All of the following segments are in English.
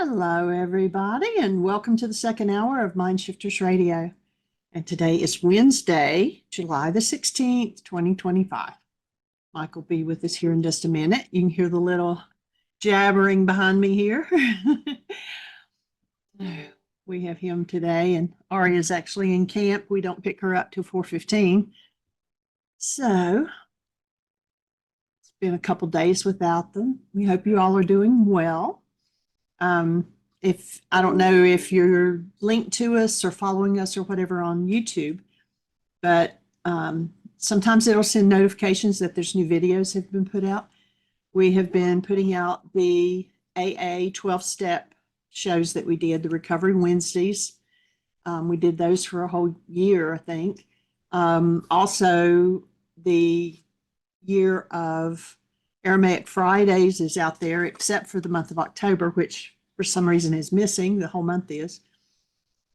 Hello, everybody, and welcome to the second hour of Mind Shifters Radio. And today is Wednesday, July the 16th, 2025. Mike will be with us here in just a minute. You can hear the little jabbering behind me here. We have him today, and Ari is actually in camp. We don't pick her up till 4:15. So it's been a couple days without them. We hope you all are doing well. If I don't know if you're linked to us or following us or whatever on YouTube, but sometimes it'll send notifications that there's new videos have been put out. We have been putting out the AA 12-step shows that we did, the Recovery Wednesdays. We did those for a whole year, I think. Also, the year of Aramaic Fridays is out there, except for the month of October, which for some reason is missing. The whole month is.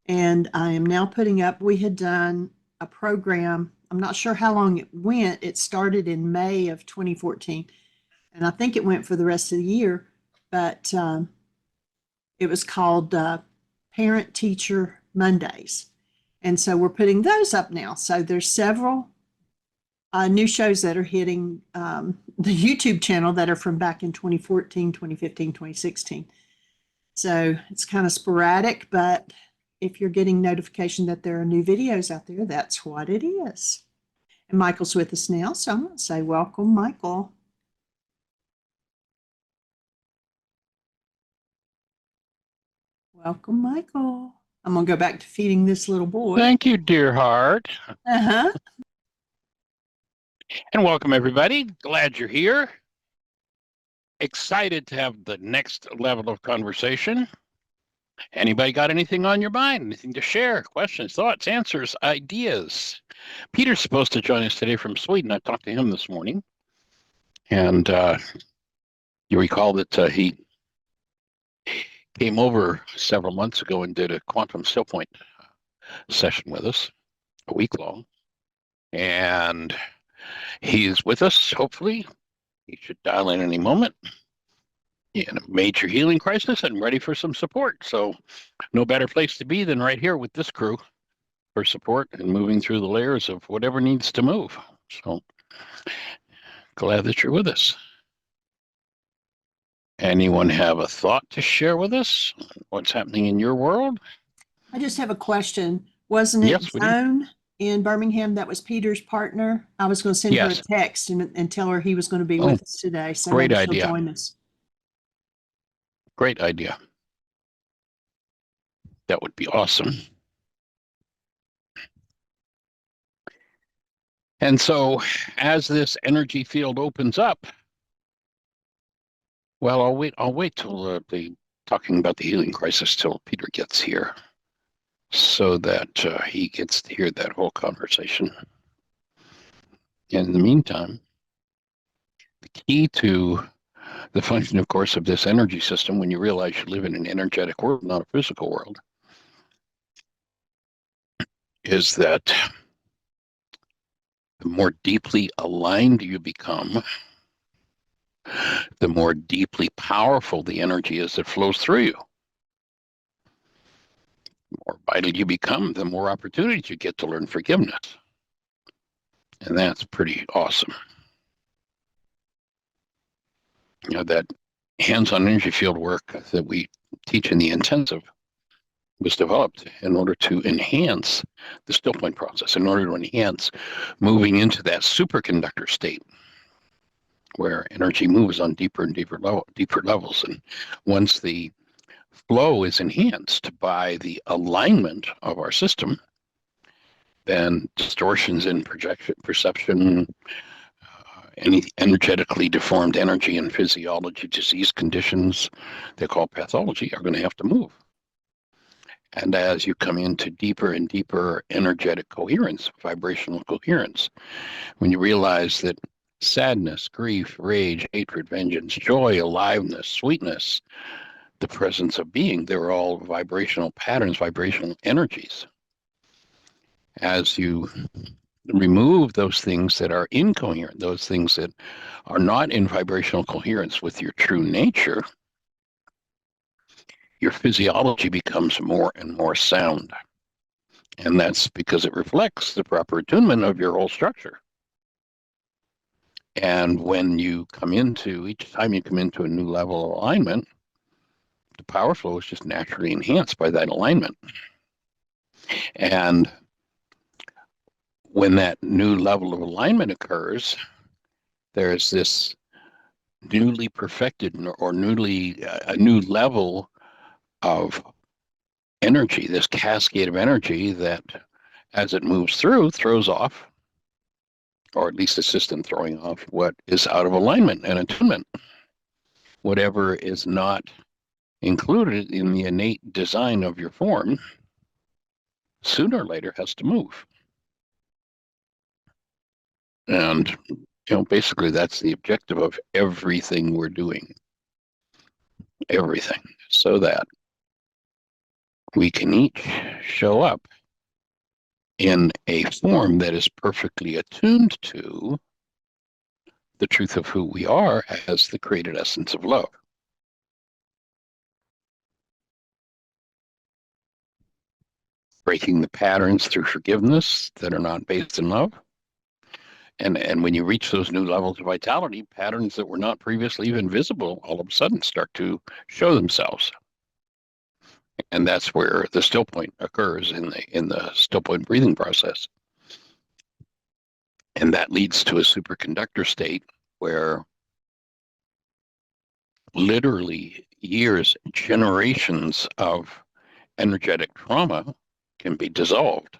And I am now putting up, we had done a program. I'm not sure how long it went. It started in May of 2014. And I think it went for the rest of the year. But it was called Parent Teacher Mondays. And so we're putting those up now. So there's several new shows that are hitting the YouTube channel that are from back in 2014, 2015, 2016. So it's kind of sporadic, but if you're getting notification that there are new videos out there, that's what it is. And Michael's with us now, so I'm going to say welcome, Michael. Welcome, Michael. I'm going to go back to feeding this little boy. Thank you, dear heart. Uh-huh. And welcome, everybody. Glad you're here. Excited to have the next level of conversation. Anybody got anything on your mind? Anything to share? Questions, thoughts, answers, ideas? Peter's supposed to join us today from Sweden. I talked to him this morning. And you recall that he came over several months ago and did a Quantum StillPoint session with us, a week long. And he's with us, hopefully. He should dial in any moment. In a major healing crisis and ready for some support. So no better place to be than right here with this crew for support and moving through the layers of whatever needs to move. So glad that you're with us. Anyone have a thought to share with us? What's happening in your world? I just have a question. Wasn't it Joan in Birmingham that was Peter's partner? I was going to send her a text and tell her he was going to be with us today. So great maybe idea. She'll join us. Great idea. That would be awesome. And so as this energy field opens up, well, I'll wait till the talking about the healing crisis till Peter gets here so that he gets to hear that whole conversation. In the meantime, the key to the function, of course, of this energy system, when you realize you live in an energetic world, not a physical world, is that the more deeply aligned you become, the more deeply powerful the energy is that flows through you. The more vital you become, the more opportunities you get to learn forgiveness. And that's pretty awesome. You know, that hands-on energy field work that we teach in the intensive was developed in order to enhance the stillpoint process, in order to enhance moving into that superconductor state where energy moves on deeper and deeper levels. And once the flow is enhanced by the alignment of our system, then distortions in perception, any energetically deformed energy and physiology, disease conditions they call pathology are going to have to move. And as you come into deeper and deeper energetic coherence, vibrational coherence, when you realize that sadness, grief, rage, hatred, vengeance, joy, aliveness, sweetness, the presence of being, they're all vibrational patterns, vibrational energies. As you remove those things that are incoherent, those things that are not in vibrational coherence with your true nature, your physiology becomes more and more sound. And that's because it reflects the proper attunement of your whole structure. And when you come into, each time you come into a new level of alignment, the power flow is just naturally enhanced by that alignment. And when that new level of alignment occurs, there's this newly perfected or newly a new level of energy, this cascade of energy that as it moves through, throws off, or at least the system throwing off what is out of alignment and attunement. Whatever is not included in the innate design of your form, sooner or later has to move. And basically that's the objective of everything we're doing. Everything. So that we can each show up in a form that is perfectly attuned to the truth of who we are as the created essence of love. Breaking the patterns through forgiveness that are not based in love. And when you reach those new levels of vitality, patterns that were not previously even visible all of a sudden start to show themselves. And that's where the still point occurs in the still point breathing process. And that leads to a superconductor state where literally years, generations of energetic trauma can be dissolved.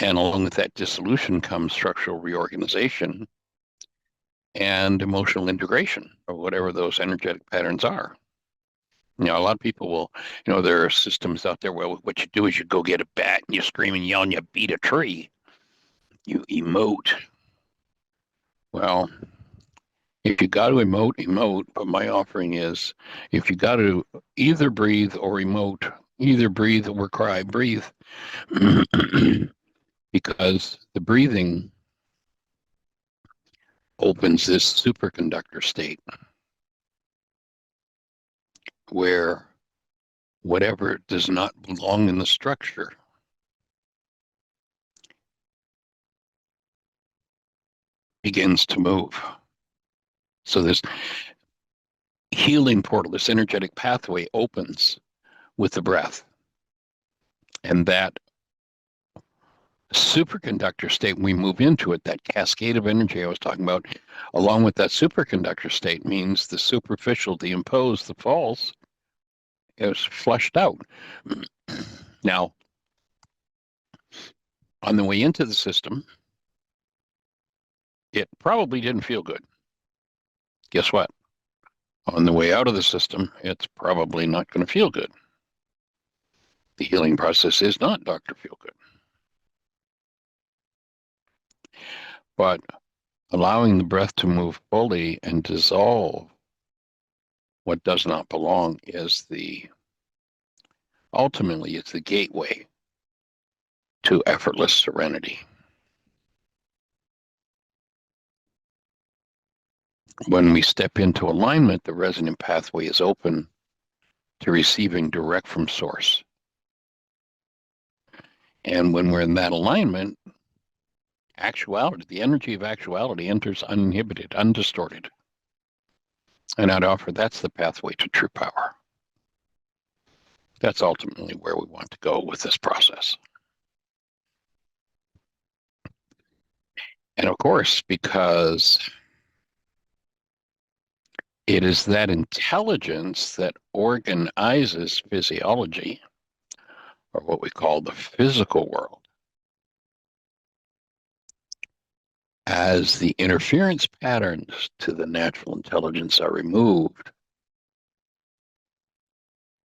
And along with that dissolution comes structural reorganization and emotional integration of whatever those energetic patterns are. A lot of people will, there are systems out there where what you do is you go get a bat and you scream and yell and you beat a tree. You emote. Well, if you got to emote, but my offering is if you got to either breathe or emote, either breathe or cry, breathe. Because the breathing opens this superconductor state where whatever does not belong in the structure begins to move. So this healing portal, this energetic pathway opens with the breath. And that superconductor state, when we move into it, that cascade of energy I was talking about, along with that superconductor state means the superficial, the imposed, the false is flushed out. Now, on the way into the system, it probably didn't feel good. Guess what? On the way out of the system, it's probably not going to feel good. The healing process is not Dr. Feel Good. But allowing the breath to move fully and dissolve what does not belong is ultimately it's the gateway to effortless serenity. When we step into alignment, the resonant pathway is open to receiving direct from source. And when we're in that alignment, actuality, the energy of actuality enters uninhibited, undistorted. And I'd offer that's the pathway to true power. That's ultimately where we want to go with this process. And of course, because it is that intelligence that organizes physiology, or what we call the physical world. As the interference patterns to the natural intelligence are removed,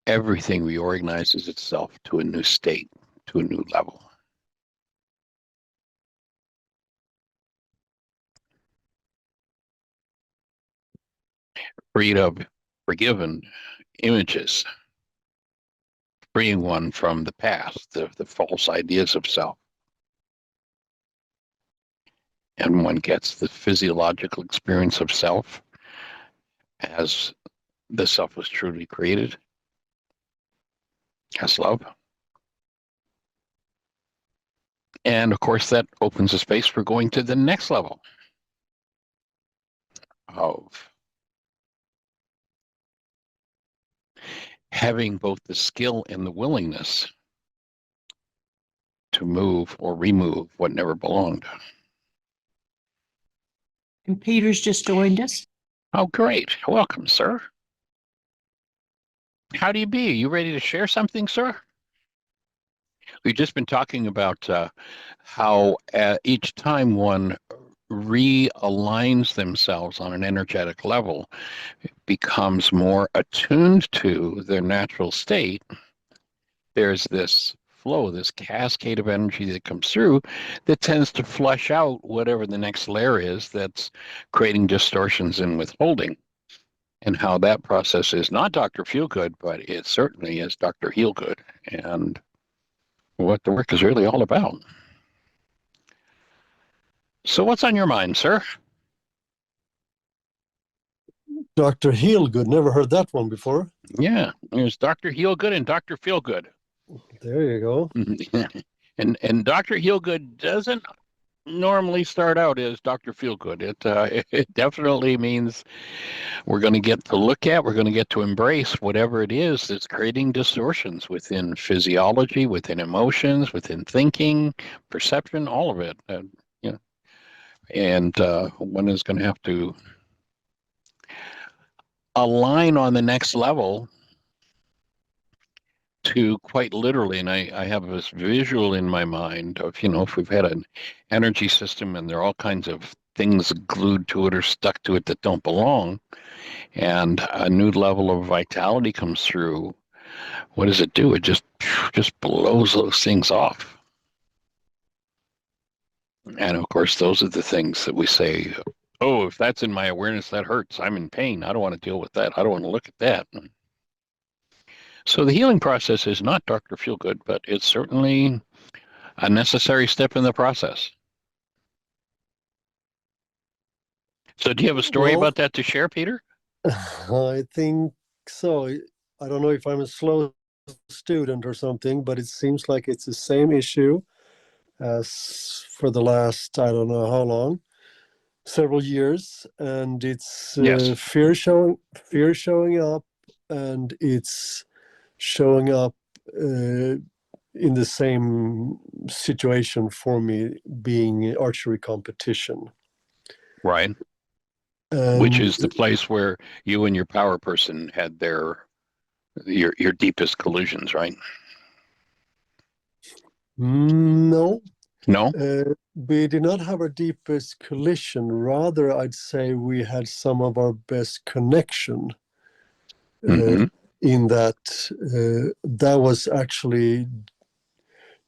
everything reorganizes itself to a new state, to a new level. Freed of forgiven images, freeing one from the past, the false ideas of self. And one gets the physiological experience of self as the self was truly created, Yes, love. And of course, that opens a space for going to the next level of having both the skill and the willingness to move or remove what never belonged. And Peter's just joined us. Oh, great. Welcome, sir. How do you be? You ready to share something, sir? We've just been talking about how each time one realigns themselves on an energetic level, becomes more attuned to their natural state, there's this flow, this cascade of energy that comes through that tends to flush out whatever the next layer is that's creating distortions and withholding. And how that process is not Dr. Feelgood, but it certainly is Dr. Heelgood, and what the work is really all about. So what's on your mind, sir? Dr. Heelgood, never heard that one before. Yeah, there's Dr. Heelgood and Dr. Feelgood. There you go. and Dr. Heelgood doesn't normally start out as Dr. Feelgood. It definitely means we're going to get to look at, we're going to get to embrace whatever it is that's creating distortions within physiology, within emotions, within thinking, perception, all of it. And one is going to have to align on the next level to quite literally, and I have this visual in my mind of, if we've had an energy system and there are all kinds of things glued to it or stuck to it that don't belong, and a new level of vitality comes through, what does it do? It just blows those things off. And of course, those are the things that we say, oh, if that's in my awareness, that hurts. I'm in pain. I don't want to deal with that. I don't want to look at that. So the healing process is not Dr. Feelgood, but it's certainly a necessary step in the process. So do you have a story about that to share, Peter? I think so. I don't know if I'm a slow student or something, but it seems like it's the same issue as for the last, I don't know how long, several years. And it's Yes. fear showing up, and it's showing up in the same situation for me, being archery competition. Right. And which is the place where you and your power person had your deepest collisions, right? No. No? We did not have our deepest collision. Rather, I'd say we had some of our best connection Mm-hmm. in that. That was actually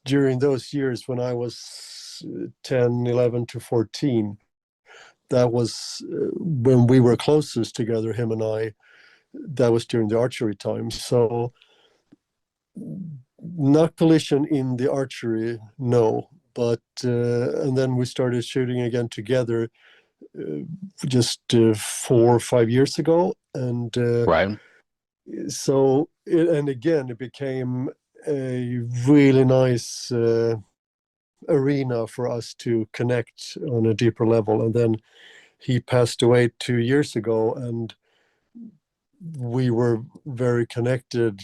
during those years when I was 10, 11 to 14. That was when we were closest together, him and I. That was during the archery time. So, not collision in the archery, no. But and then we started shooting again together just 4 or 5 years ago, and Right. so and again it became a really nice arena for us to connect on a deeper level. And then he passed away 2 years ago, and we were very connected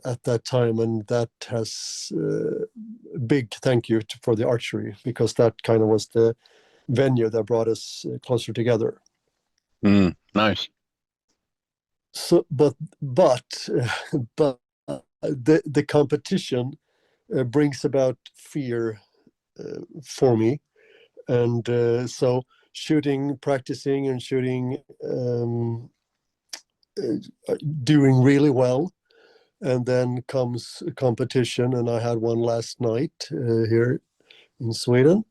at that time, and that has a big thank you for the archery, because that kind of was the venue that brought us closer together. Nice. So, but the competition brings about fear for me, and so practicing and shooting, doing really well, and then comes a competition, and I had one last night here in Sweden,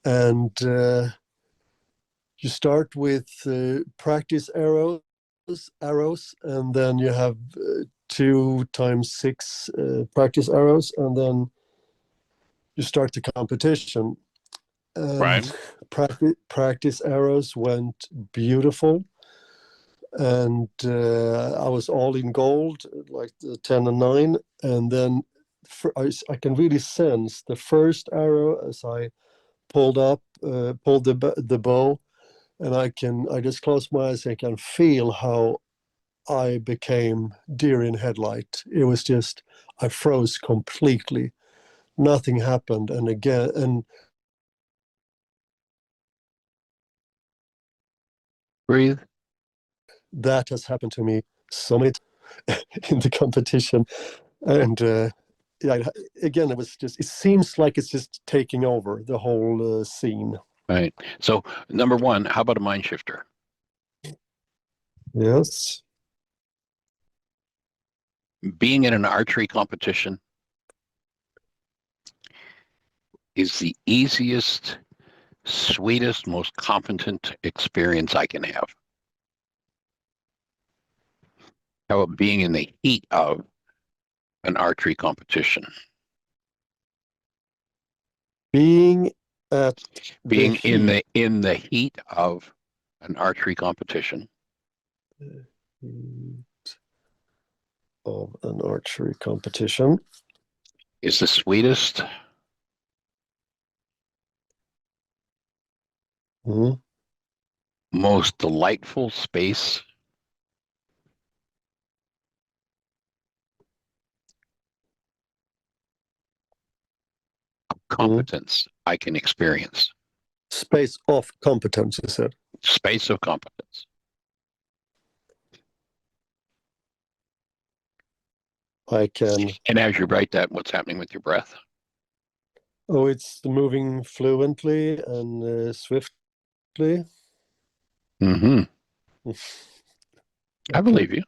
and you start with practice arrows, and then you have 2 times 6 practice arrows, and then you start the competition. And Right. practice arrows went beautiful, and I was all in gold, like the 10 and 9, and then I can really sense the first arrow as I pulled the bow, and I just closed my eyes and I can feel how I became deer in headlight. It was just, I froze completely. Nothing happened. And again, and Breathe. that has happened to me so many times in the competition. And yeah, again, it seems like it's just taking over the whole scene. Right. So, number one, how about a mind shifter? Yes. Being in an archery competition is the easiest, sweetest, most competent experience I can have. How about being in the heat of an archery competition? Being at Being the in the heat of an archery competition heat of an archery competition is the sweetest, Mhm. most delightful space competence I can experience. Space of competence, you said. Space of competence. I can. And as you write that, what's happening with your breath? Oh, it's moving fluently and swiftly. Mm-hmm. I Okay. believe you.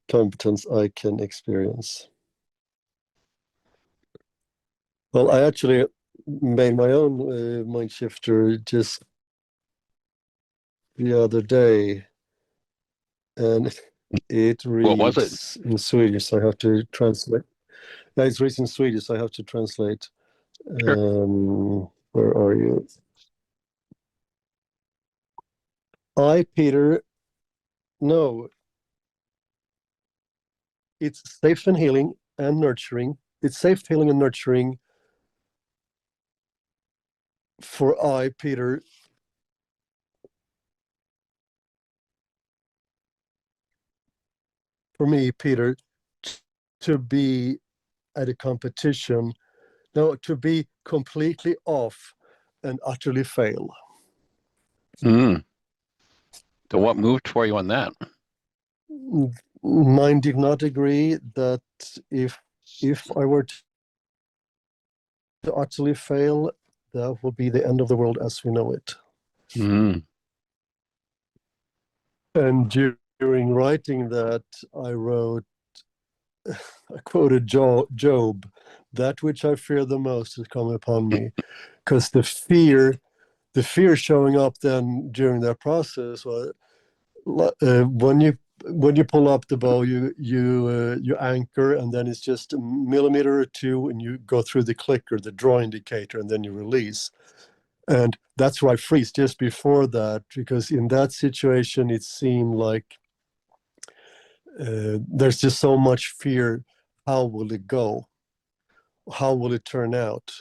Competence I can experience. Well, I actually made my own mind shifter just the other day, and it What was it? reads in Swedish. So I have to translate. No, it reads in Swedish. So I have to translate. Sure. Where are you? Peter. No, it's safe and healing and nurturing. It's safe, healing, and nurturing for Peter. For me, Peter, to be at a competition, no, to be completely off and utterly fail. Mm. So what moved for you on that? Mine did not agree that if I were to utterly fail, that would be the end of the world as we know it. Mm. And during writing that, I quoted Job, that which I fear the most has come upon me, because the fear showing up then during that process was when you pull up the bow, you anchor, and then it's just a millimeter or two, and you go through the clicker, the draw indicator, and then you release. And that's where I freeze just before that, because in that situation it seemed like there's just so much fear. How will it go? How will it turn out?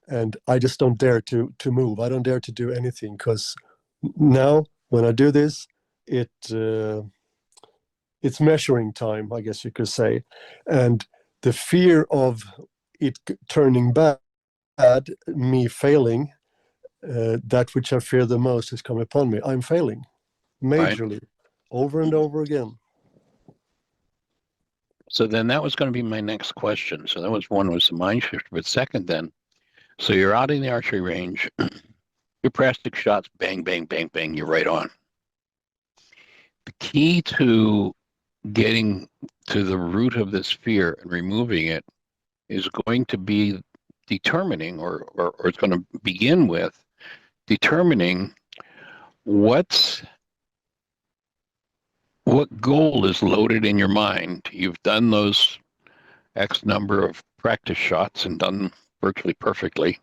And I just don't dare to move. I don't dare to do anything, because now when I do this, it's measuring time, I guess you could say. And the fear of it turning bad, me failing, that which I fear the most has come upon me. I'm failing Right. majorly, over and over again. So then that was going to be my next question. So that was one was the mind shift, but second then, so you're out in the archery range, your practice shots, bang, bang, bang, bang, you're right on. The key to getting to the root of this fear and removing it is going to be determining, or it's going to begin with determining what goal is loaded in your mind. You've done those X number of practice shots and done virtually perfectly.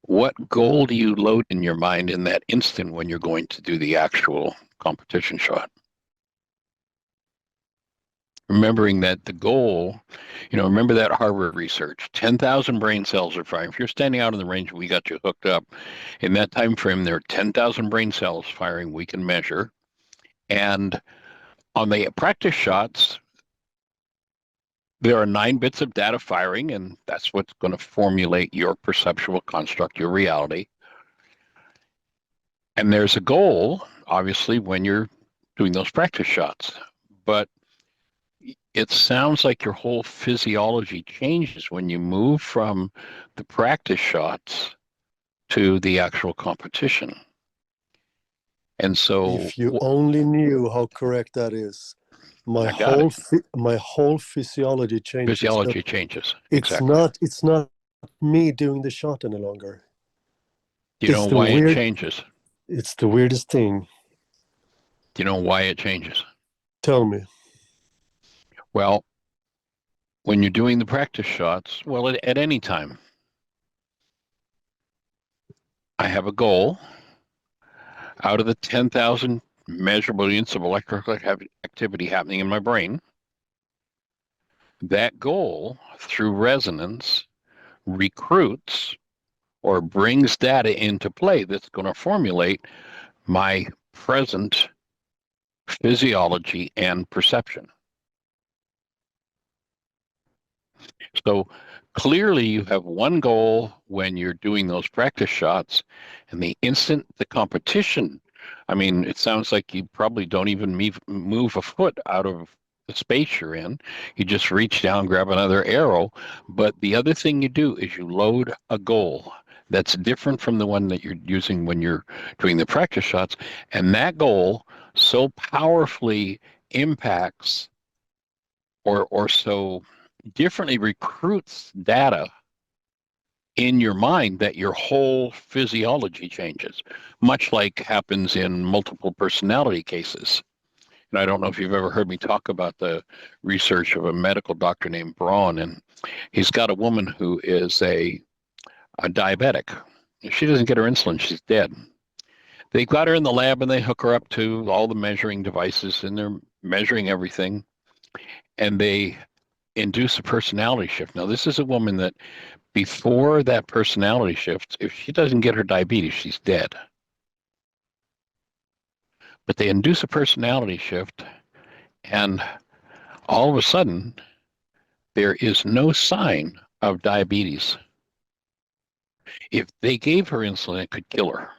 What goal do you load in your mind in that instant when you're going to do the actual competition shot. Remembering that the goal, remember that Harvard research, 10,000 brain cells are firing. If you're standing out in the range, we got you hooked up. In that time frame, there are 10,000 brain cells firing we can measure. And on the practice shots, there are 9 bits of data firing, and that's what's going to formulate your perceptual construct, your reality. And there's a goal, obviously, when you're doing those practice shots. But it sounds like your whole physiology changes when you move from the practice shots to the actual competition. And so If you only knew how correct that is, my I got whole it. my whole physiology changes. Physiology changes. It's Exactly. it's not me doing the shot any longer. Do you know It's the why it weird. changes? It's the weirdest thing. Do you know why it changes? Tell me. Well, when you're doing the practice shots, well, at any time, I have a goal. Out of the 10,000 measurable units of electrical activity happening in my brain, that goal, through resonance, recruits or brings data into play that's going to formulate my present physiology and perception. So clearly you have one goal when you're doing those practice shots, and the instant the competition, it sounds like you probably don't even move a foot out of the space you're in. You just reach down, grab another arrow. But the other thing you do is you load a goal that's different from the one that you're using when you're doing the practice shots. And that goal so powerfully impacts or so differently recruits data in your mind that your whole physiology changes, much like happens in multiple personality cases. And I don't know if you've ever heard me talk about the research of a medical doctor named Braun, and he's got a woman who is a diabetic. If she doesn't get her insulin, she's dead. They got her in the lab and they hook her up to all the measuring devices, and they're measuring everything, and they induce a personality shift. Now, this is a woman that before that personality shift, if she doesn't get her diabetes, she's dead. But they induce a personality shift, and all of a sudden, there is no sign of diabetes. If they gave her insulin, it could kill her.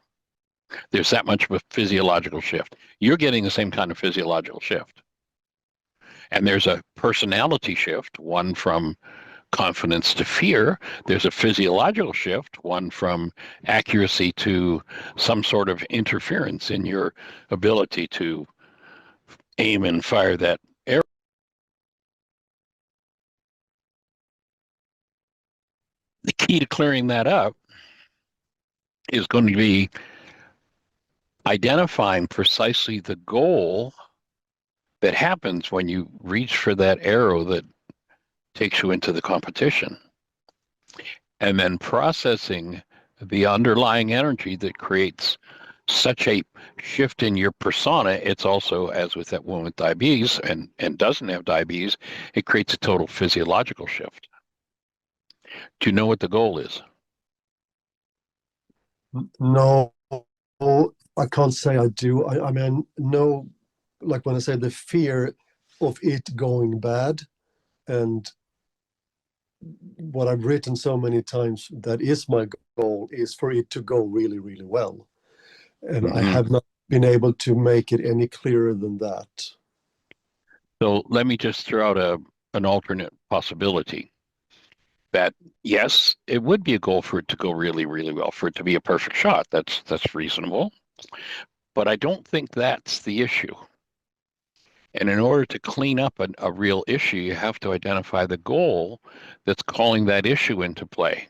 There's that much of a physiological shift. You're getting the same kind of physiological shift. And there's a personality shift, one from confidence to fear. There's a physiological shift, one from accuracy to some sort of interference in your ability to aim and fire that arrow. The key to clearing that up is going to be identifying precisely the goal that happens when you reach for that arrow that takes you into the competition, and then processing the underlying energy that creates such a shift in your persona. It's also, as with that woman with diabetes and doesn't have diabetes, it creates a total physiological shift. Do you know what the goal is? No, I can't say I do. I mean, no, like when I say the fear of it going bad, and what I've written so many times, that is my goal, is for it to go really, really well. And I have not been able to make it any clearer than that. So let me just throw out an alternate possibility. That yes, it would be a goal for it to go really, really well, for it to be a perfect shot. That's reasonable. But I don't think that's the issue. And in order to clean up a real issue, you have to identify the goal that's calling that issue into play.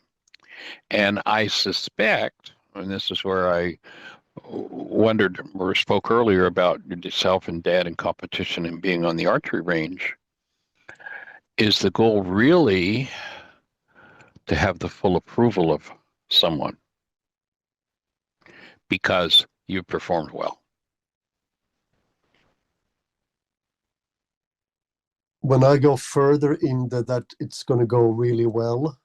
And I suspect, and this is where I wondered or spoke earlier about yourself and dad in competition and being on the archery range, is the goal really to have the full approval of someone because you've performed well? when I go further in that it's going to go really well,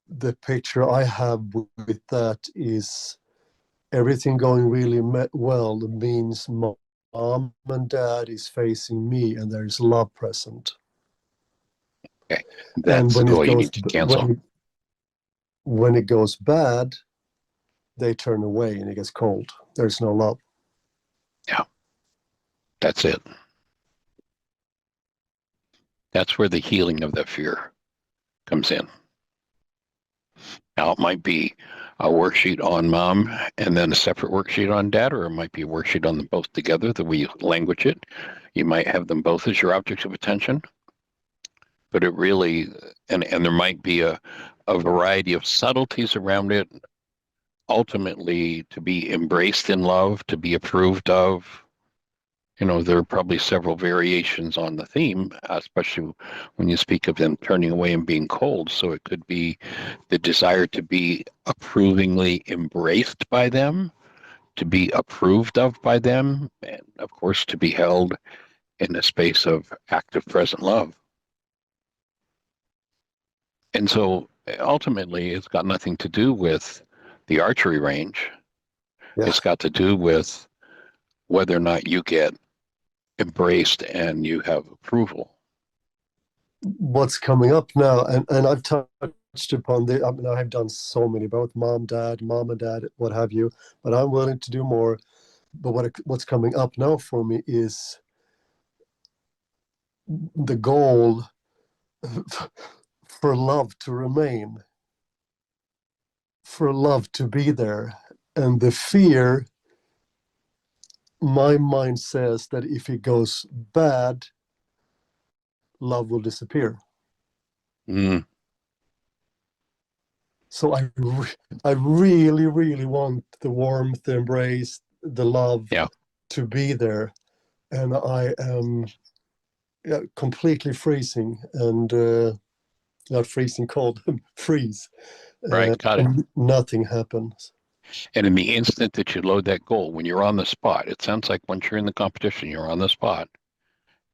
the picture I have with that is everything going really well means mom and dad is facing me and there's love present. Okay. And That's the when it goal you goes need to cancel. when it goes bad, they turn away and it gets cold. There's no love. Yeah. That's it. That's where the healing of the fear comes in. Now, it might be a worksheet on mom and then a separate worksheet on dad, or it might be a worksheet on them both together, the way you language it. You might have them both as your objects of attention, but it really, and there might be a variety of subtleties around it, ultimately to be embraced in love, to be approved of. There are probably several variations on the theme, especially when you speak of them turning away and being cold. So it could be the desire to be approvingly embraced by them, to be approved of by them, and of course, to be held in a space of active present love. And so ultimately, it's got nothing to do with the archery range. Yeah. It's got to do with whether or not you get embraced and you have approval. What's coming up now, and I've touched upon the, I mean, I have done so many, both mom and dad, what have you, but I'm willing to do more. But what's coming up now for me is the goal for love to remain, for love to be there. And the fear, my mind says that if it goes bad, love will disappear. Mm. So I really, really want the warmth, the embrace, the love to be there. And I am completely freezing and not freezing cold, freeze. Right, got it. And nothing happens. And in the instant that you load that goal, when you're on the spot, it sounds like once you're in the competition, you're on the spot,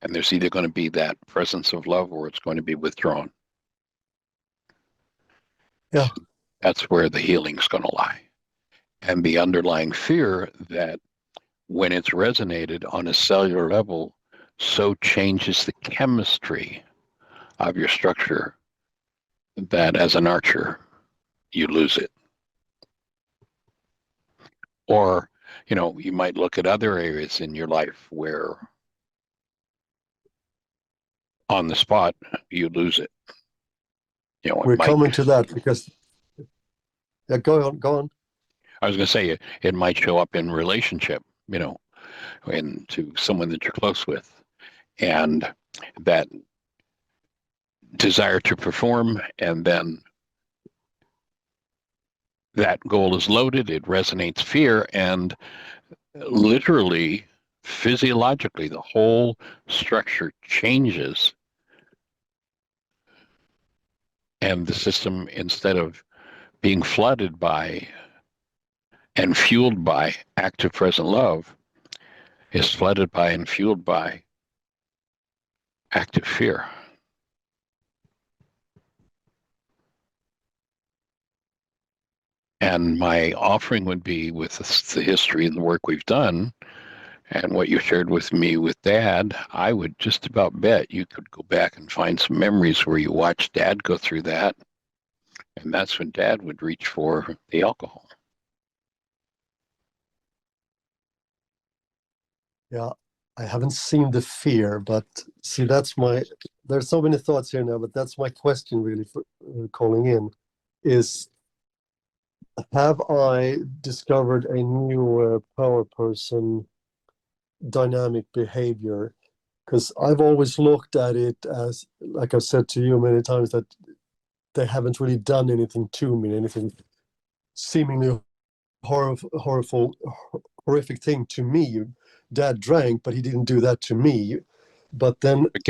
and there's either going to be that presence of love or it's going to be withdrawn. Yeah. That's where the healing's going to lie. And the underlying fear that when it's resonated on a cellular level, so changes the chemistry of your structure that as an archer, you lose it. Or, you might look at other areas in your life where on the spot, you lose it. We're coming to that because, go on. I was going to say it might show up in relationship, and to someone that you're close with. And that desire to perform, and then that goal is loaded, it resonates fear, and literally, physiologically, the whole structure changes. And the system, instead of being flooded by and fueled by active present love, is flooded by and fueled by active fear. And my offering would be, with the history and the work we've done and what you shared with me with Dad, I would just about bet you could go back and find some memories where you watched Dad go through that. And that's when Dad would reach for the alcohol. Yeah, I haven't seen the fear, but see, there's so many thoughts here now, but that's my question really for calling in is, have I discovered a new power person dynamic behavior? Because I've always looked at it as, like I've said to you many times, that they haven't really done anything to me, anything seemingly horrific thing to me. Dad drank, but he didn't do that to me. But then But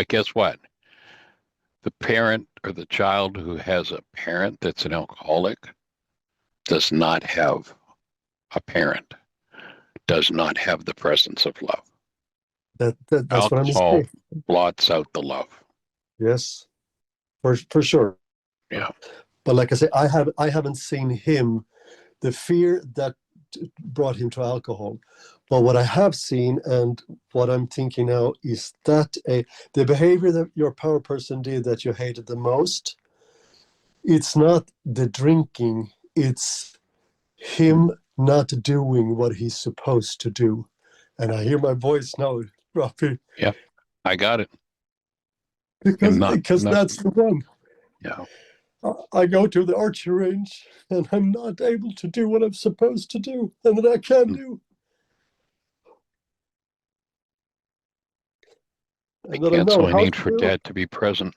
guess what? The parent or the child who has a parent that's an alcoholic does not have a parent, does not have the presence of love. That's what I'm Alcohol saying. blots out the love. Yes, for sure. Yeah. But like I say, I haven't seen him, the fear that brought him to alcohol. But what I have seen and what I'm thinking now is that the behavior that your power person did that you hated the most, it's not the drinking, it's him not doing what he's supposed to do. And I hear my voice now, Rafi, Yeah. I got it. because And not, that's the one. yeah. I go to the archery range and I'm not able to do what I'm supposed to do and that I can do. And that I Can't, know so I how need to for do. dad to be present.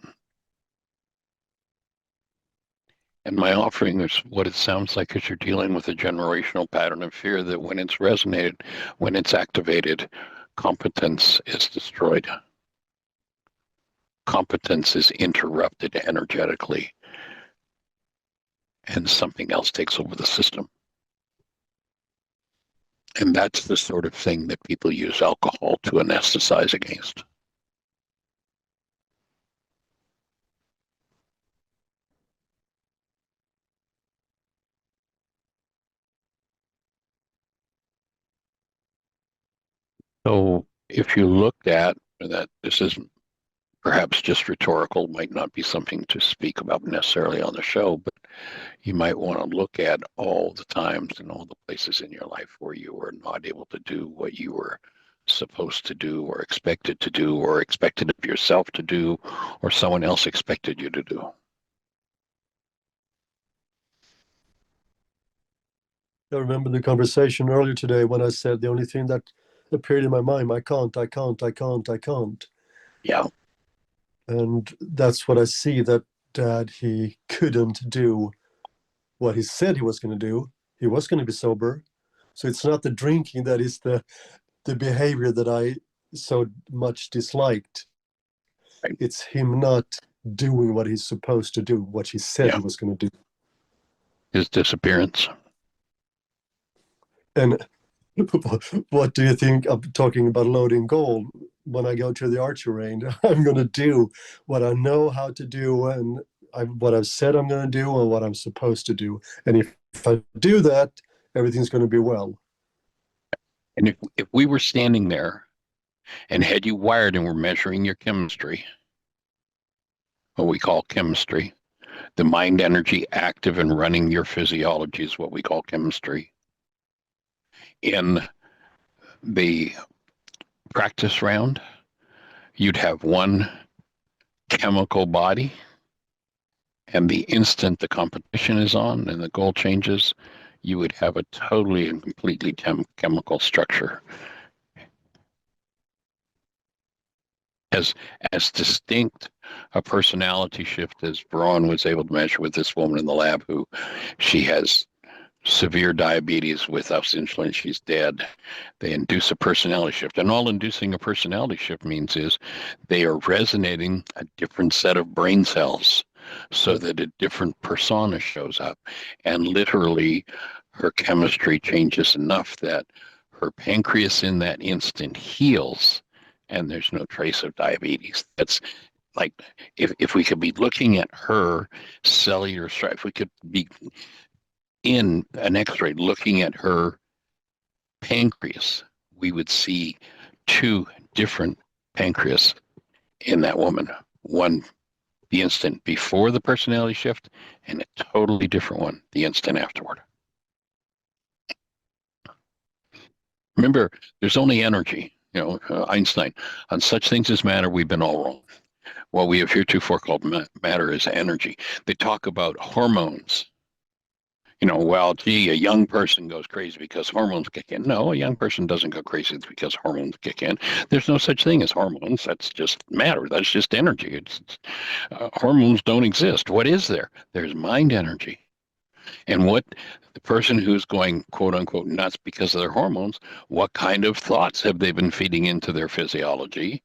And my offering is what it sounds like is you're dealing with a generational pattern of fear that when it's resonated, when it's activated, competence is destroyed. Competence is interrupted energetically, and something else takes over the system. And that's the sort of thing that people use alcohol to anesthetize against. So if you looked at that, this is perhaps just rhetorical, might not be something to speak about necessarily on the show, but you might want to look at all the times and all the places in your life where you were not able to do what you were supposed to do or expected to do or expected of yourself to do or someone else expected you to do. I remember the conversation earlier today when I said the only thing that appeared in my mind, I can't. Yeah. And that's what I see that Dad, he couldn't do what he said he was going to do. He was going to be sober. So it's not the drinking that is the behavior that I so much disliked. Right. It's him not doing what he's supposed to do, what he said Yeah. he was going to do. His disappearance. And what do you think of talking about loading gold? When I go to the archery range, I'm going to do what I know how to do and what I've said I'm going to do and what I'm supposed to do. And if I do that, everything's going to be well. And if we were standing there and had you wired and were measuring your chemistry, what we call chemistry, the mind energy active and running your physiology is what we call chemistry. In the practice round, you'd have one chemical body, and the instant the competition is on and the goal changes, you would have a totally and completely chemical structure. As distinct a personality shift as Braun was able to measure with this woman in the lab who she has severe diabetes without insulin, she's dead. They induce a personality shift. And all inducing a personality shift means is they are resonating a different set of brain cells so that a different persona shows up. And literally her chemistry changes enough that her pancreas in that instant heals and there's no trace of diabetes. That's like if we could be looking at her cellular structure, if we could be in an x-ray looking at her pancreas, we would see two different pancreas in that woman. One the instant before the personality shift and a totally different one the instant afterward. Remember, there's only energy. Einstein, on such things as matter, we've been all wrong. What we have heretofore called matter is energy. They talk about hormones. Well, gee, a young person goes crazy because hormones kick in. No, a young person doesn't go crazy because hormones kick in. There's no such thing as hormones. That's just matter. That's just energy. Hormones don't exist. What is there? There's mind energy. And what the person who's going quote unquote nuts because of their hormones, what kind of thoughts have they been feeding into their physiology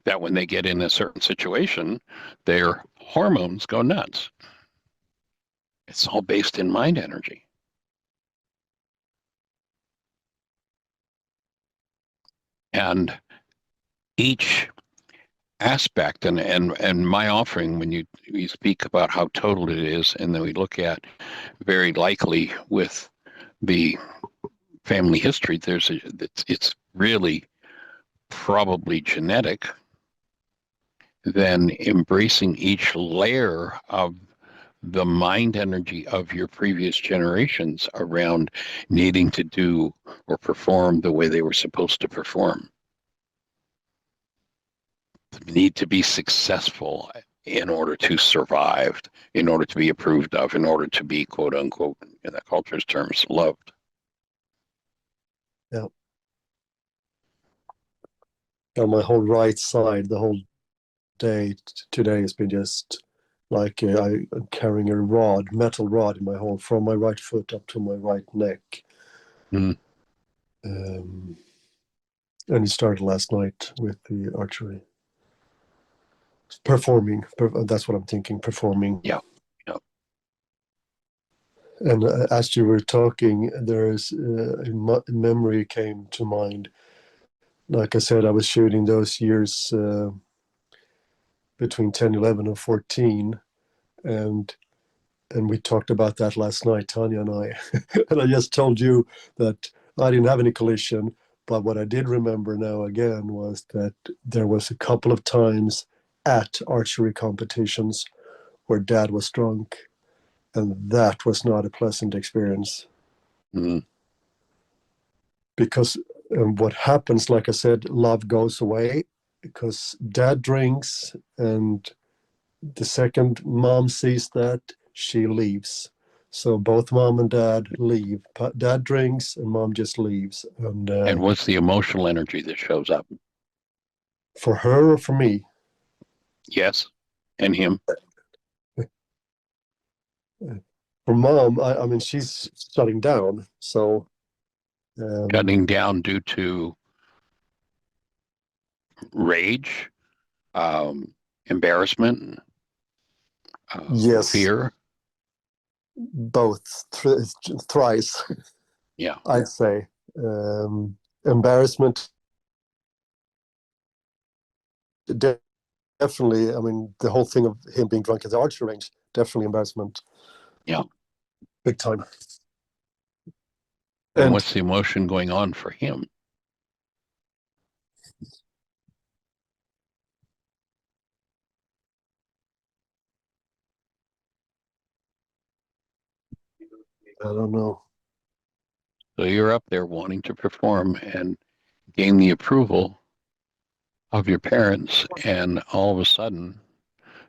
that when they get in a certain situation, their hormones go nuts? It's all based in mind energy. And each aspect and my offering, when you speak about how total it is, and then we look at very likely with the family history, it's really probably genetic, then embracing each layer of the mind energy of your previous generations around needing to do or perform the way they were supposed to perform. Need to be successful in order to survive, in order to be approved of, in order to be, quote unquote, in the culture's terms, loved. Yeah. On my whole right side, the whole day today has been just like I'm carrying a metal rod in my whole, from my right foot up to my right neck. Mm. And it started last night with the archery. Performing, that's what I'm thinking, performing. Yeah. And as you were talking, there's a memory came to mind. Like I said, I was shooting those years between 10, 11, and 14. And we talked about that last night, Tanya and I. And I just told you that I didn't have any collision. But what I did remember now again was that there was a couple of times at archery competitions where Dad was drunk. And that was not a pleasant experience. Mm. Because what happens, like I said, love goes away because Dad drinks, and the second Mom sees that, she leaves. So both Mom and Dad leave. Dad drinks and Mom just leaves. And what's the emotional energy that shows up? For her or for me? Yes, and him. For Mom, I mean, she's shutting down. So Shutting down due to rage, embarrassment, yes, fear. both, thrice. Yeah. I'd say. Embarrassment, definitely. I mean, the whole thing of him being drunk at the archery range, definitely embarrassment. Yeah. Big time. And what's the emotion going on for him? I don't know. So you're up there wanting to perform and gain the approval of your parents, and all of a sudden,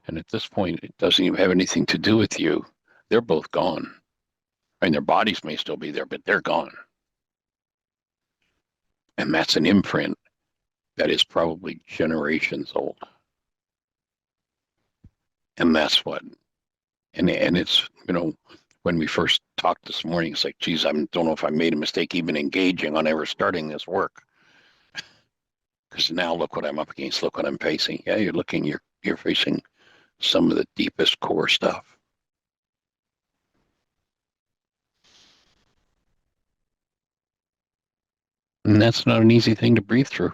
and at this point, it doesn't even have anything to do with you. They're both gone. I mean, their bodies may still be there, but they're gone. And that's an imprint that is probably generations old. And that's what, and it's, when we first talked this morning, it's like, geez, I don't know if I made a mistake even engaging on ever starting this work. Because now look what I'm up against, look what I'm facing. Yeah, you're facing some of the deepest core stuff. And that's not an easy thing to breathe through.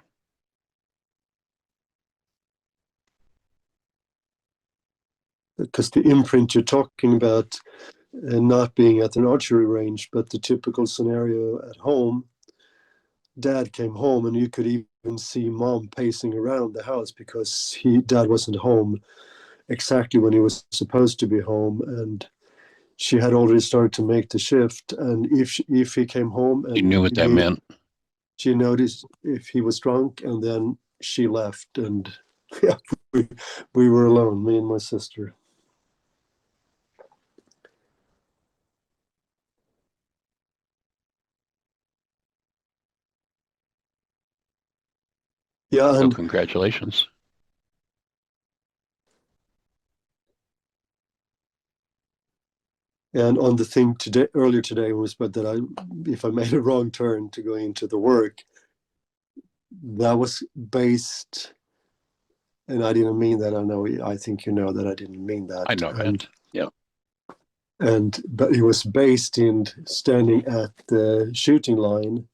Because the imprint you're talking about, not being at an archery range, but the typical scenario at home, Dad came home and you could even see Mom pacing around the house because Dad wasn't home exactly when he was supposed to be home, and she had already started to make the shift. And if he came home, and You knew what that meant. She noticed if he was drunk, and then she left, and yeah, we were alone, me and my sister. Yeah, So and congratulations. on the thing earlier today was, but that if I made a wrong turn to go into the work, that was based, and I didn't mean that. I think you know that I didn't mean that. I know that. Yeah. But it was based in standing at the shooting line,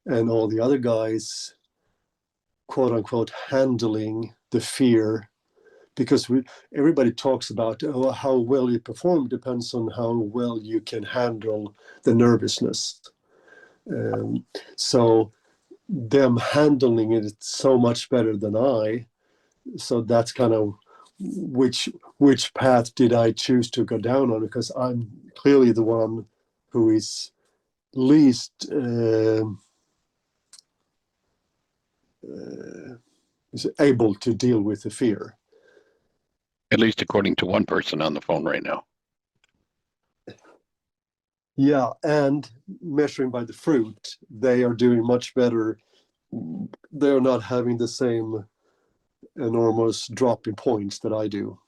and all the other guys quote unquote handling the fear, because everybody talks about how well you perform depends on how well you can handle the nervousness. So them handling it so much better than I. So that's kind of which path did I choose to go down on, because I'm clearly the one who is least is able to deal with the fear. At least according to one person on the phone right now. Yeah, and measuring by the fruit, they are doing much better. They're not having the same enormous drop in points that I do.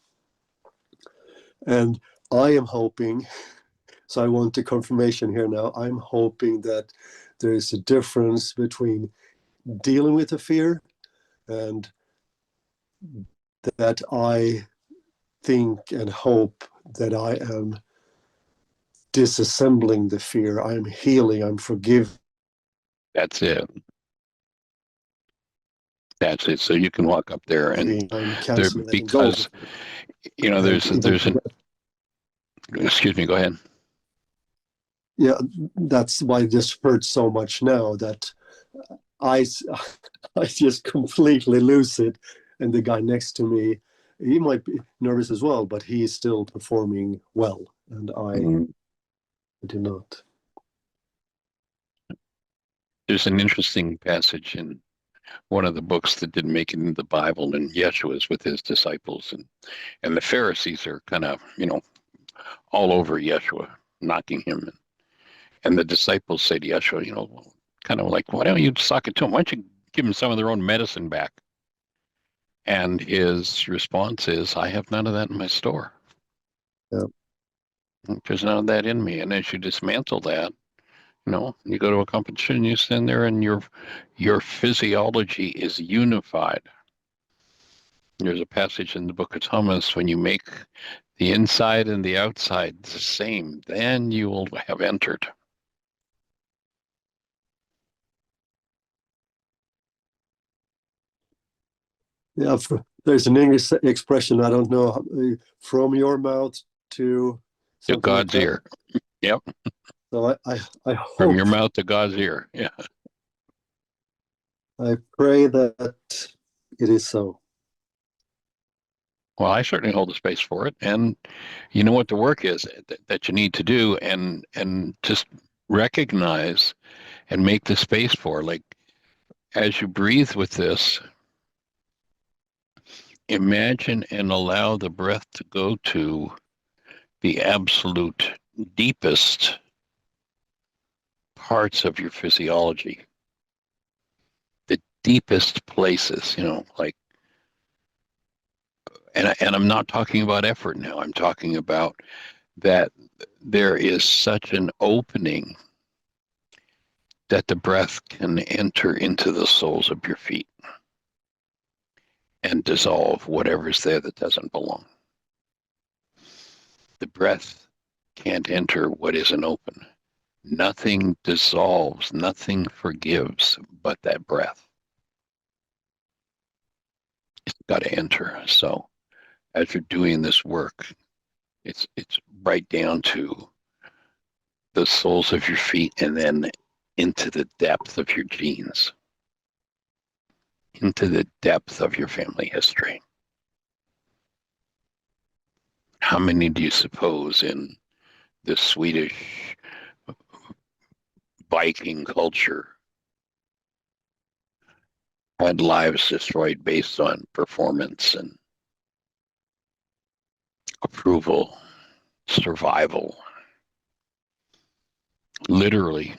And I am hoping, so I want a confirmation here now, I'm hoping that there is a difference between dealing with the fear and that I think and hope that I am disassembling the fear. I'm healing, I'm forgiving. That's it. That's it. So you can walk up there and I'm there, canceling, letting go of because, it. there's an, excuse me, go ahead. Yeah, that's why this hurts so much now, that I just completely lose it. And the guy next to me, he might be nervous as well, but he's still performing well. And I do not. There's an interesting passage in one of the books that didn't make it into the Bible, and Yeshua is with his disciples, and the Pharisees are kind of, all over Yeshua, knocking him. And the disciples say to Yeshua, kind of like, why don't you suck it to them? Why don't you give them some of their own medicine back? And his response is, I have none of that in my store. Yeah. There's none of that in me. And as you dismantle that, you go to a competition, you stand there, and your physiology is unified. There's a passage in the book of Thomas, when you make the inside and the outside the same, then you will have entered. Yeah, there's an English expression, I don't know, from your mouth to God's like ear. Yep. So I From hope, your mouth to God's ear. Yeah. I pray that it is so. Well, I certainly hold the space for it. And you know what the work is that you need to do, and just recognize and make the space for, like, as you breathe with this, imagine and allow the breath to go to the absolute deepest parts of your physiology, the deepest places, like, and I'm not talking about effort now. I'm talking about that there is such an opening that the breath can enter into the soles of your feet and dissolve whatever's there that doesn't belong. The breath can't enter what isn't open. Nothing dissolves, nothing forgives but that breath. It's got to enter. So as you're doing this work, it's right down to the soles of your feet, and then into the depth of your genes, into the depth of your family history. How many do you suppose in the Swedish Viking culture had lives destroyed based on performance and approval, survival? Literally,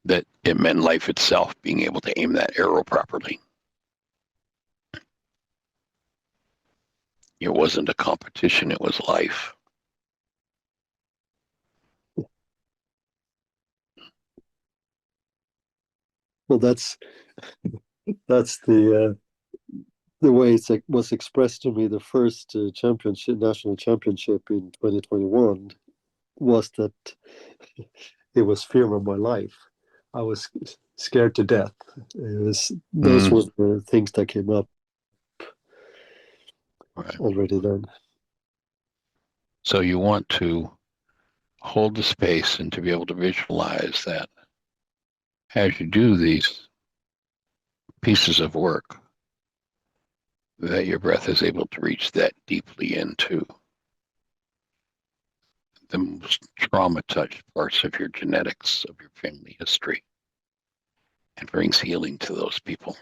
that it meant life itself, being able to aim that arrow properly. It wasn't a competition, it was life. Well, that's the way it was expressed to me. The first national championship in 2021 was that it was fear of my life. I was scared to death. Those were the things that came up already then. So you want to hold the space and to be able to visualize that as you do these pieces of work, that your breath is able to reach that deeply into the most trauma-touched parts of your genetics, of your family history, and brings healing to those people,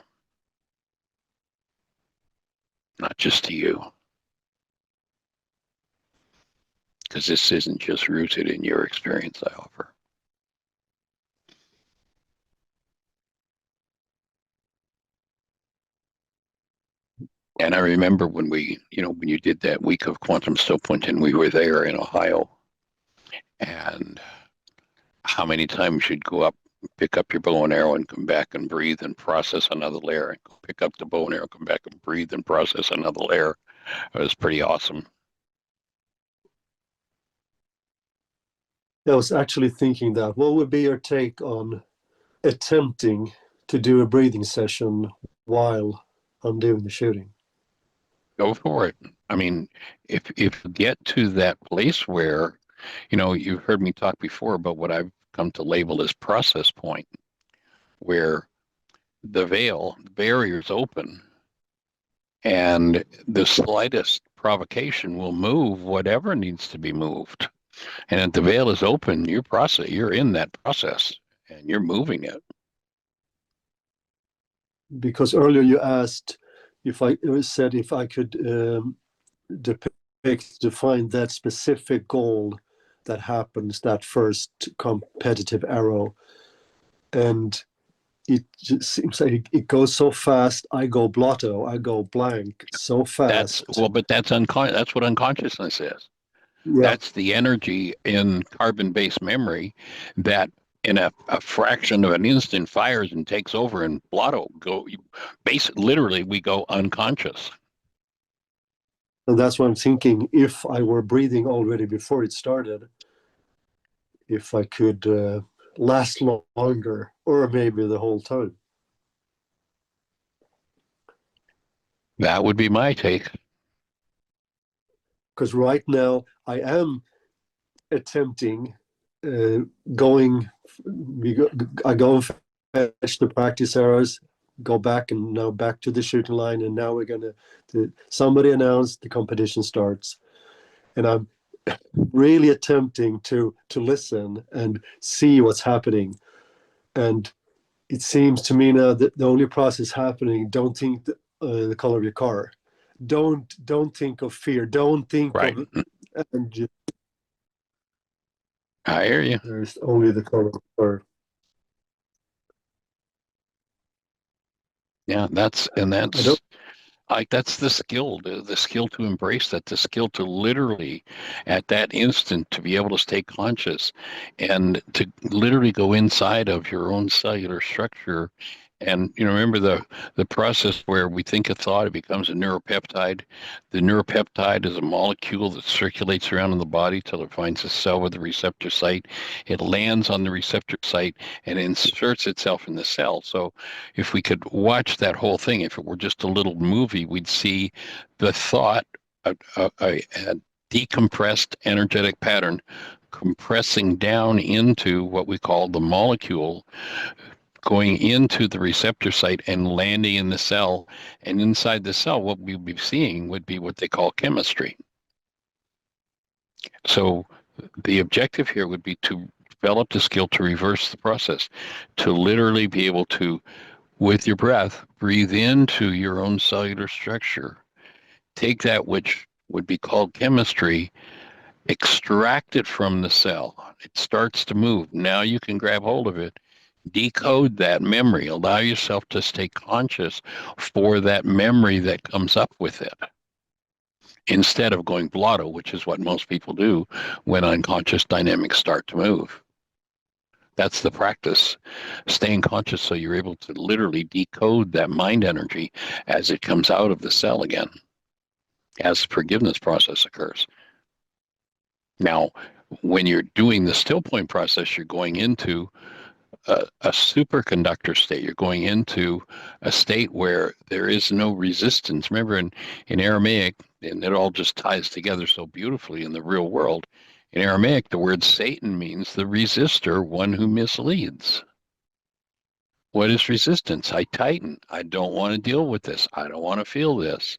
not just to you. Because this isn't just rooted in your experience, I offer. And I remember when when you did that week of Quantum StillPoint, and we were there in Ohio, and how many times you'd go up, pick up your bow and arrow, and come back and breathe and process another layer, and pick up the bow and arrow, come back and breathe and process another layer. It was pretty awesome. I was actually thinking that, what would be your take on attempting to do a breathing session while I'm doing the shooting? Go for it. I mean, if you get to that place where, you've heard me talk before about what I've come to label as process point, where the barrier's open, and the slightest provocation will move whatever needs to be moved. And if the veil is open, you're in that process and you're moving it. Because earlier you asked if I could define that specific goal that happens, that first competitive arrow, and it just seems like it goes so fast. I go blotto, I go blank so fast. That's what unconsciousness is. Yeah. That's the energy in carbon-based memory that in a fraction of an instant fires and takes over, and blotto literally we go unconscious. And that's what I'm thinking. If I were breathing already before it started, if I could last longer, or maybe the whole time. That would be my take. Because right now I am attempting I go and fetch the practice arrows, go back and now back to the shooting line, and now somebody announced the competition starts, and I'm really attempting to listen and see what's happening. And it seems to me now that the only process happening, don't think the color of your car, don't think of fear, don't think right. of, and just, I hear you. there's only the color of the car. Yeah, that's the skill to embrace that, the skill to literally at that instant to be able to stay conscious and to literally go inside of your own cellular structure. And remember the process where we think a thought, it becomes a neuropeptide. The neuropeptide is a molecule that circulates around in the body till it finds a cell with a receptor site. It lands on the receptor site and inserts itself in the cell. So if we could watch that whole thing, if it were just a little movie, we'd see the thought, a decompressed energetic pattern compressing down into what we call the molecule, going into the receptor site and landing in the cell. And inside the cell, what we'd be seeing would be what they call chemistry. So the objective here would be to develop the skill to reverse the process, to literally be able to, with your breath, breathe into your own cellular structure, take that which would be called chemistry, extract it from the cell. It starts to move. Now you can grab hold of it, decode that memory, allow yourself to stay conscious for that memory that comes up with it, instead of going blotto, which is what most people do when unconscious dynamics start to move. That's the practice, staying conscious so you're able to literally decode that mind energy as it comes out of the cell again, as the forgiveness process occurs. Now, when you're doing the still point process, you're going into a superconductor state. You're going into a state where there is no resistance. Remember in Aramaic, and it all just ties together so beautifully in the real world. In Aramaic, the word Satan means the resistor, one who misleads. What is resistance? I tighten. I don't want to deal with this. I don't want to feel this.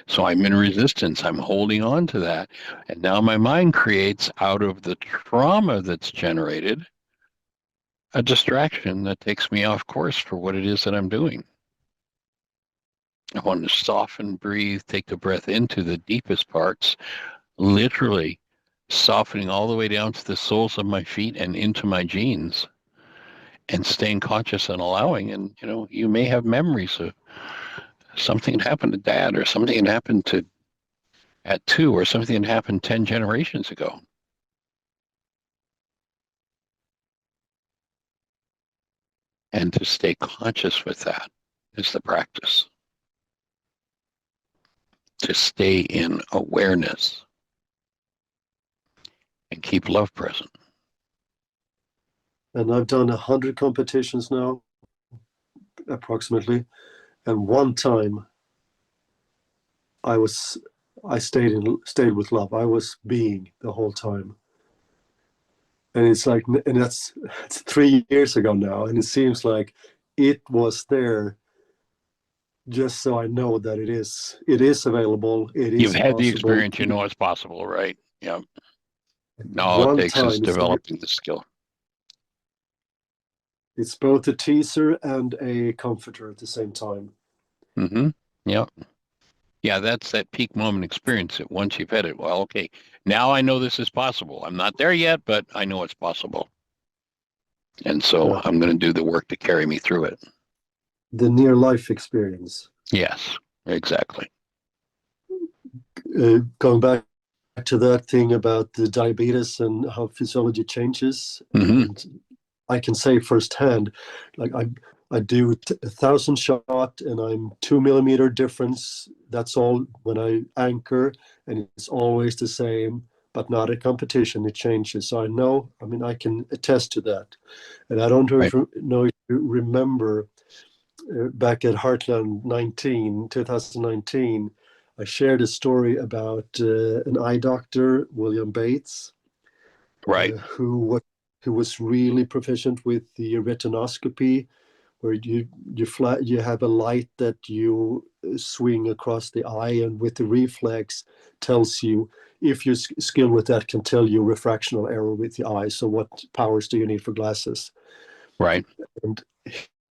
So I'm in resistance. I'm holding on to that. And now my mind creates out of the trauma that's generated a distraction that takes me off course for what it is that I'm doing. I want to soften, breathe, take the breath into the deepest parts, literally softening all the way down to the soles of my feet and into my genes, and staying conscious and allowing. And, you may have memories of something that happened to dad, or something that happened to at 2, or something that happened 10 generations ago. And to stay conscious with that is the practice. To stay in awareness and keep love present. And I've done 100 competitions now, approximately. And one time I stayed with love. I was being the whole time. And it's like, and it's 3 years ago now. And it seems like it was there just so I know that it is available. It You've is had the possible. experience, you know it's possible, right? Yeah. All it One takes is time, developing the skill. it's both a teaser and a comforter at the same time. Mm-hmm. Yeah. Yeah, that's that peak moment experience that once you've had it, well, okay, now I know this is possible. I'm not there yet, but I know it's possible. And so Yeah. I'm going to do the work to carry me through it. The near life experience. Yes, exactly. Going back to that thing about the diabetes and how physiology changes, Mm-hmm. and I can say firsthand, like I do 1,000 shot and I'm 2 millimeter difference. That's all when I anchor, and it's always the same, but not a competition. It changes. So I know, I can attest to that. And I don't Right. know if you remember back at Heartland 2019, I shared a story about an eye doctor, William Bates, Right. who was really proficient with the retinoscopy, where you have a light that you swing across the eye, and with the reflex tells you, if you're skilled with that, can tell you refractional error with the eye. So what powers do you need for glasses? Right. And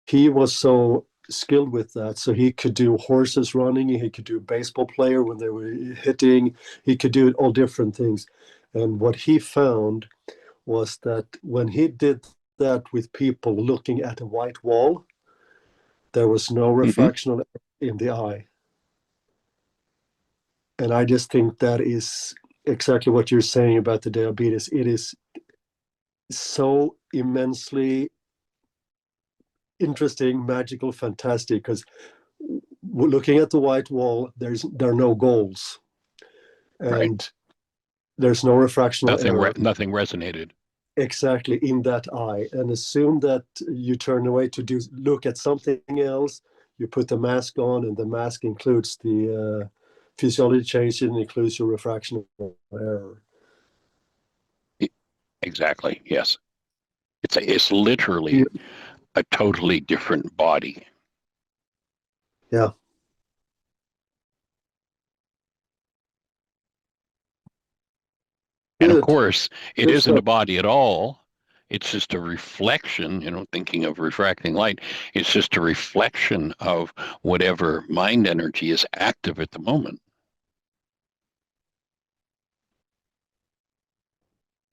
he was so skilled with that, so he could do horses running, he could do baseball player when they were hitting, he could do all different things. And what he found was that when he did that with people looking at a white wall, there was no Mm-hmm. refractional in the eye. And I just think that is exactly what you're saying about the diabetes. It is so immensely interesting, magical, fantastic, because looking at the white wall, there are no goals, Right. and there's no refractional error Nothing resonated. exactly in that eye. And assume that you turn away to look at something else, you put the mask on, and the mask includes the physiology change, and includes your refractional error. Exactly. Yes. It's literally a totally different body. Yeah. And of Good. course, it Good isn't a stuff. body at all. It's just a reflection, thinking of refracting light. It's just a reflection of whatever mind energy is active at the moment.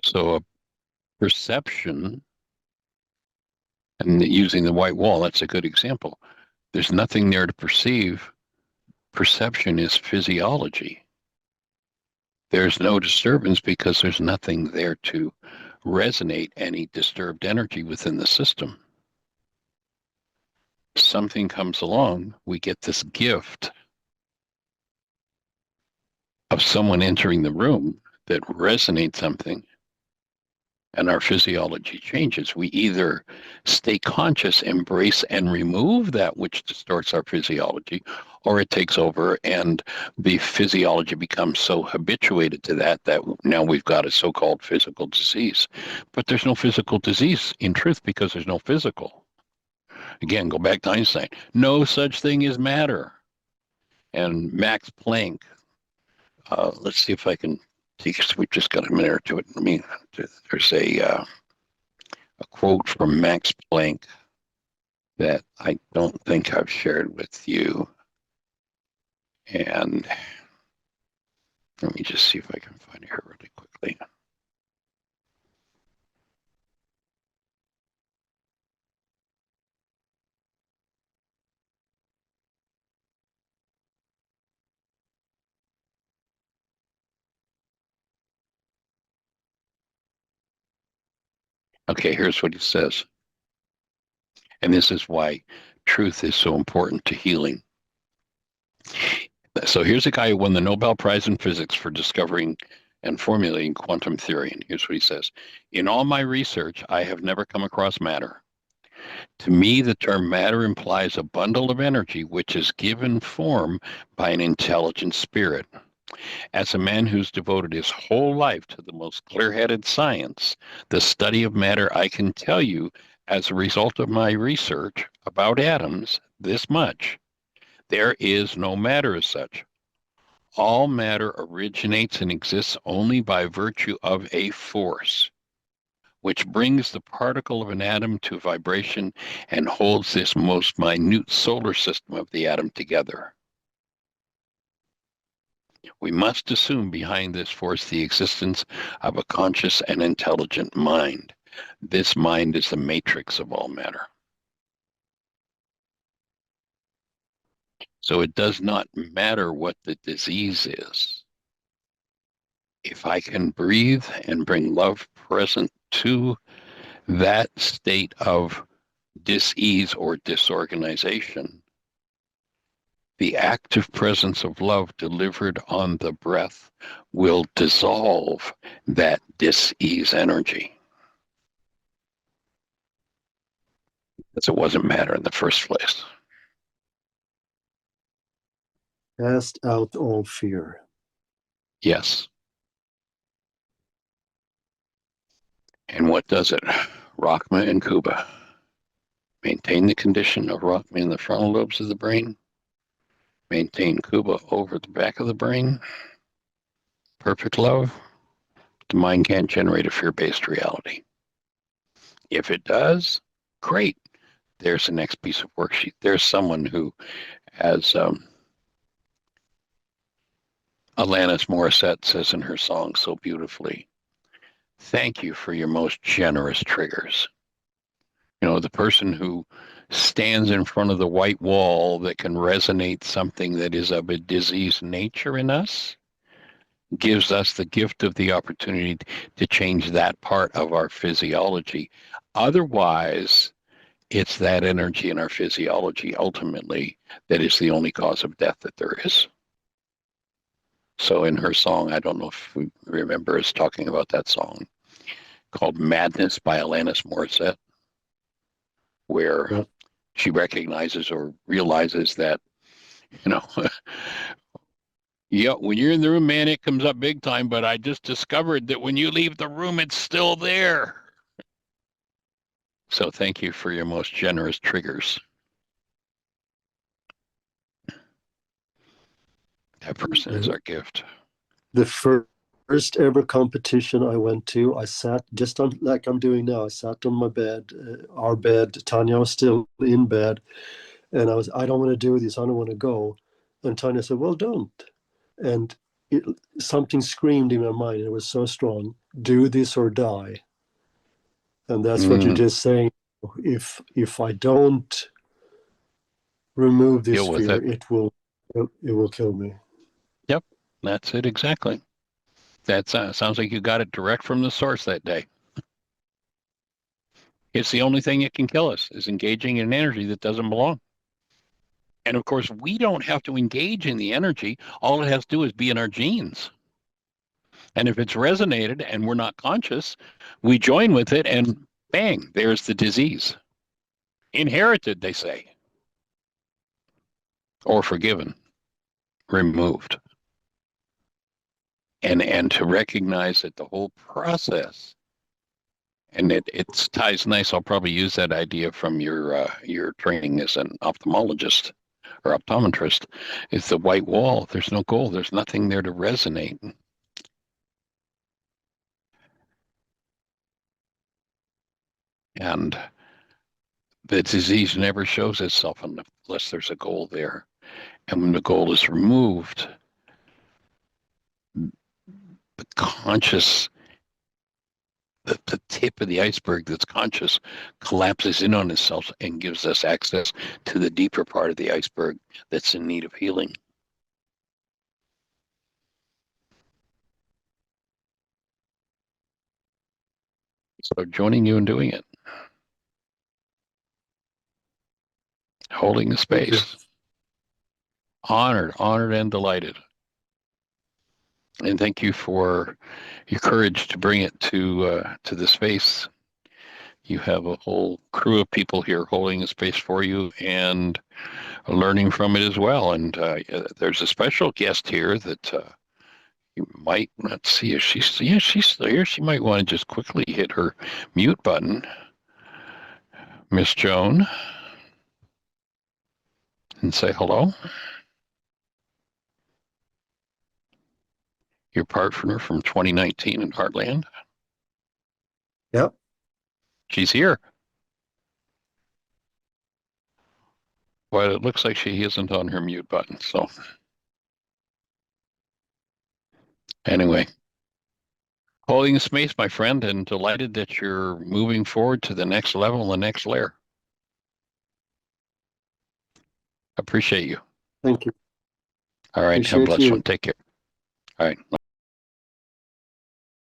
So a perception, and using the white wall, that's a good example. There's nothing there to perceive. Perception is physiology. There's no disturbance because there's nothing there to resonate any disturbed energy within the system. Something comes along, we get this gift of someone entering the room that resonates something, and our physiology changes. We either stay conscious, embrace and remove that which distorts our physiology, or it takes over and the physiology becomes so habituated to that that now we've got a so-called physical disease. But there's no physical disease in truth because there's no physical. Again, go back to Einstein. No such thing as matter. And Max Planck, let's see if I can, we've just got a minute or two. There's a quote from Max Planck that I don't think I've shared with you. And let me just see if I can find it here really quickly. Okay, here's what he says. And this is why truth is so important to healing. So here's a guy who won the Nobel Prize in Physics for discovering and formulating quantum theory. And here's what he says. In all my research, I have never come across matter. To me, the term matter implies a bundle of energy which is given form by an intelligent spirit. As a man who's devoted his whole life to the most clear-headed science, the study of matter, I can tell you, as a result of my research about atoms, this much. There is no matter as such. All matter originates and exists only by virtue of a force, which brings the particle of an atom to vibration and holds this most minute solar system of the atom together. We must assume behind this force the existence of a conscious and intelligent mind. This mind is the matrix of all matter. So it does not matter what the disease is. If I can breathe and bring love present to that state of dis-ease or disorganization, the active presence of love delivered on the breath will dissolve that dis-ease energy. Because it wasn't matter in the first place. Cast out all fear. Yes. And what does it? Rachma and Kuba. Maintain the condition of Rachma in the frontal lobes of the brain. Maintain Kuba over the back of the brain. Perfect love. The mind can't generate a fear-based reality. If it does, great. There's the next piece of worksheet. There's someone who has, Alanis Morissette says in her song so beautifully, thank you for your most generous triggers. You know, the person who stands in front of the white wall that can resonate something that is of a diseased nature in us gives us the gift of the opportunity to change that part of our physiology. Otherwise, it's that energy in our physiology ultimately that is the only cause of death that there is. So in her song, I don't know if we remember us talking about that song called Madness by Alanis Morissette, where she recognizes or realizes that, you know, yeah, when you're in the room, man, it comes up big time, but I just discovered that when you leave the room, it's still there. So thank you for your most generous triggers. That person is our gift. The first ever competition I went to, I sat just on, like I'm doing now, I sat on my bed, our bed, Tanya was still in bed, and I don't want to do this, I don't want to go. And Tanya said, well, don't. And something screamed in my mind, it was so strong, do this or die. And that's what you're just saying. If I don't remove this fear, it will kill me. Yep, that's it exactly. That sounds like you got it direct from the source that day. It's the only thing that can kill us is engaging in energy that doesn't belong. And of course, we don't have to engage in the energy. All it has to do is be in our genes. And if it's resonated and we're not conscious, we join with it and bang, there's the disease. Inherited, they say. Or forgiven, removed. And to recognize that the whole process, and it ties nice. I'll probably use that idea from your training as an ophthalmologist or optometrist, is the white wall. There's no goal. There's nothing there to resonate. And the disease never shows itself unless there's a goal there. And when the goal is removed, the conscious, the tip of the iceberg that's conscious collapses in on itself and gives us access to the deeper part of the iceberg that's in need of healing. So joining you and doing it. Holding the space. Honored and delighted. And thank you for your courage to bring it to the space. You have a whole crew of people here holding the space for you and learning from it as well. And there's a special guest here that you might not see. If she's still here. She might want to just quickly hit her mute button, Miss Joan, and say hello. Your partner from 2019 in Heartland. Yep. She's here. But it looks like she isn't on her mute button. So anyway, holding the space, my friend, and delighted that you're moving forward to the next level, the next layer. Appreciate you. Thank you. All right. Have a Appreciate blessed you. one. Take care. All right.